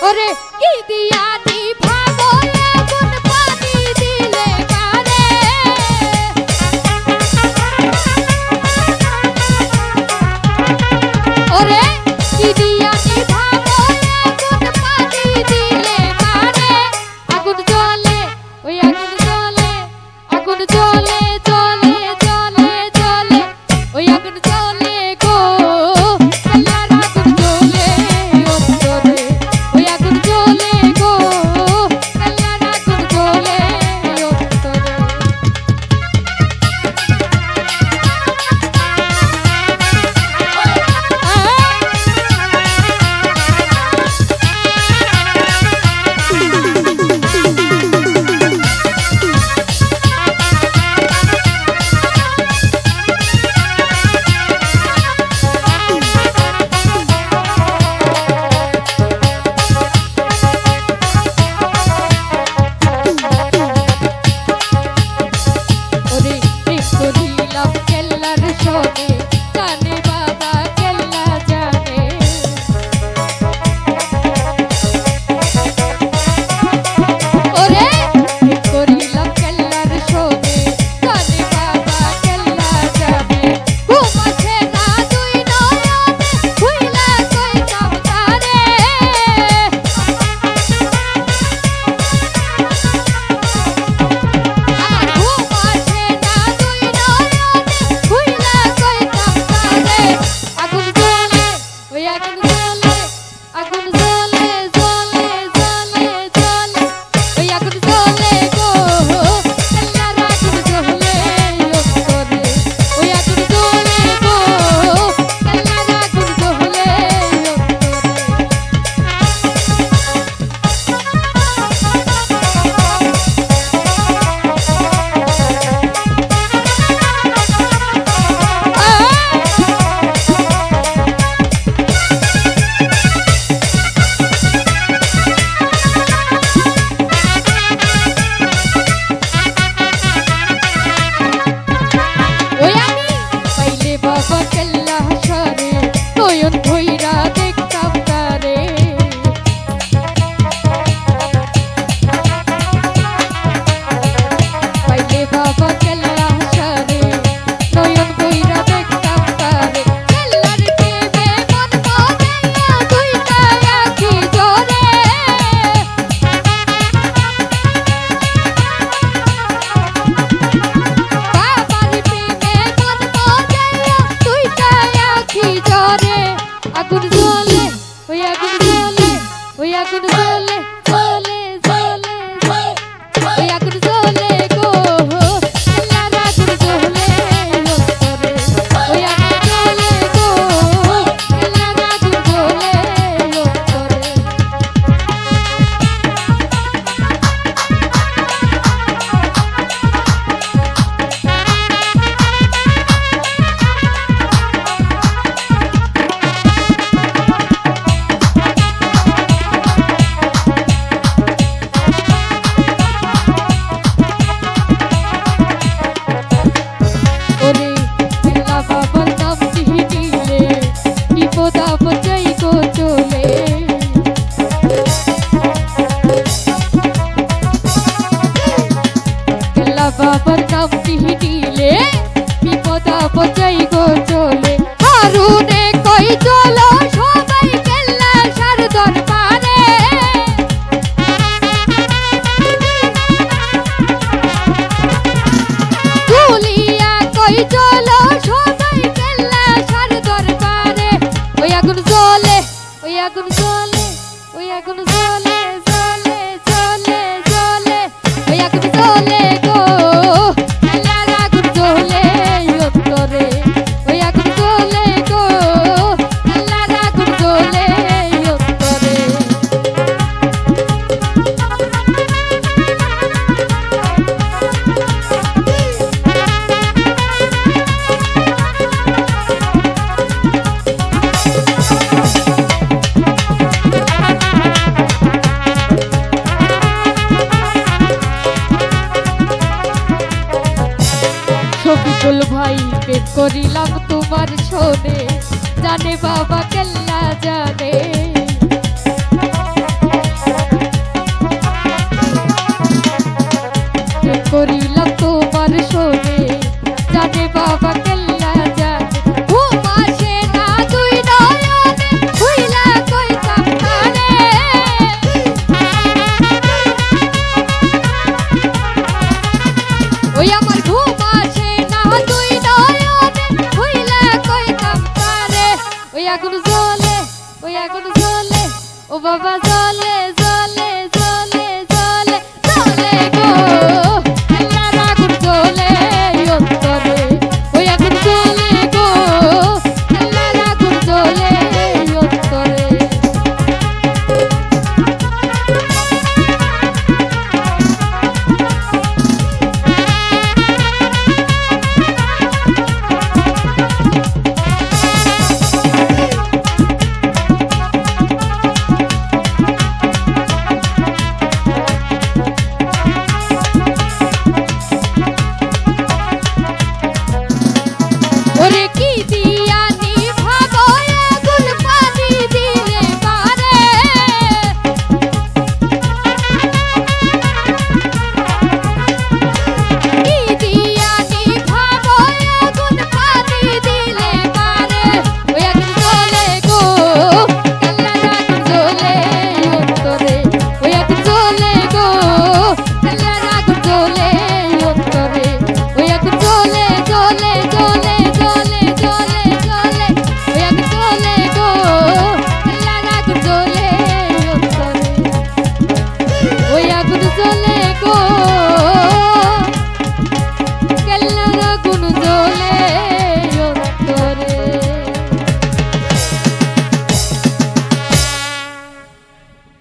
ওরে কি দিয়া নিভাবো এমন পানি দিলে কারে ওরে কি দিয়া নিভাবো এমন পানি দিলে কারে আগুন জ্বলে ওই আগুন জ্বলে আগুন জ্বলে জ্বলে জ্বলে জ্বলে ওই আগুন জ্বলে গো আল্লাহর আগুন জ্বলে অন্তরে ওই আগুন জ্বলে গো আল্লাহর আগুন জ্বলে অন্তরে ওরে ঠিক করিলাম কেল্লার শোনে জানে বাবা কেল্লা জানে ওরে ঠিক করিলাম কেল্লার শোনে জানে বাবা কেল্লা জানে ঘুম আসে না দুই নয়নে খুইলা কইতাম তারে আমার ঘুম আসে না দুই নয়নে খুইলা কইতাম তারে আগুন জ্বলে ওই আগুন জ্বলে আগুন জ্বলে জ্বলে জ্বলে জ্বলে ওই আগুন জ্বলে গো আল্লাহর আগুন জ্বলে অন্তরে ওই আগুন জ্বলে গো আল্লাহর আগুন জ্বলে ওই আমি পাইলে বাবা কেল্লা সরে নয়ন ভৈরা দেখতাম তারে পাইলে বাবা কেল্লা সরে নয়ন ভৈরা দেখতাম তারে কেল্লার প্রেমে মন মজাইয়া দুইটা আখি জরে বাবার প্রেমে মন মজাইয়া দুইটা আখি জরে আগুন জ্বলে ওই আগুন জ্বলে ওই আগুন জ্বলে জ্বলে জ্বলে ওই আগুন জ্বলে গো আল্লাহর আগুন জ্বলে অন্তরে ওই আগুন জ্বলে গো আল্লাহর আগুন জ্বলে অন্তরে ওরে কেল্লা বাবার নাম দিলে বিপদ আপদ যাই গো চলে কেল্লা বাবার নাম দিলে বিপদ আপদ যাই গো চলে হারুনে কই চলো সবাই কেল্লা সার দরবারে তুলিয়া কই চলো সবাই কেল্লা সার দরবারে ওই আগুন জ্বলে ওই আগুন জ্বলে ওই আগুন জ্বলে জ্বলে জ্বলে জ্বলে ওই আগুন জ্বলে গো আল্লাহর আগুন জ্বলে অন্তরে ওই আগুন জ্বলে গো আল্লাহর আগুন জ্বলে অন্তরে শফিকুল ভাই প্রেম করিলাম তোমার শোনে জানে বাবা কেল্লা জানে বাবা জ্বলে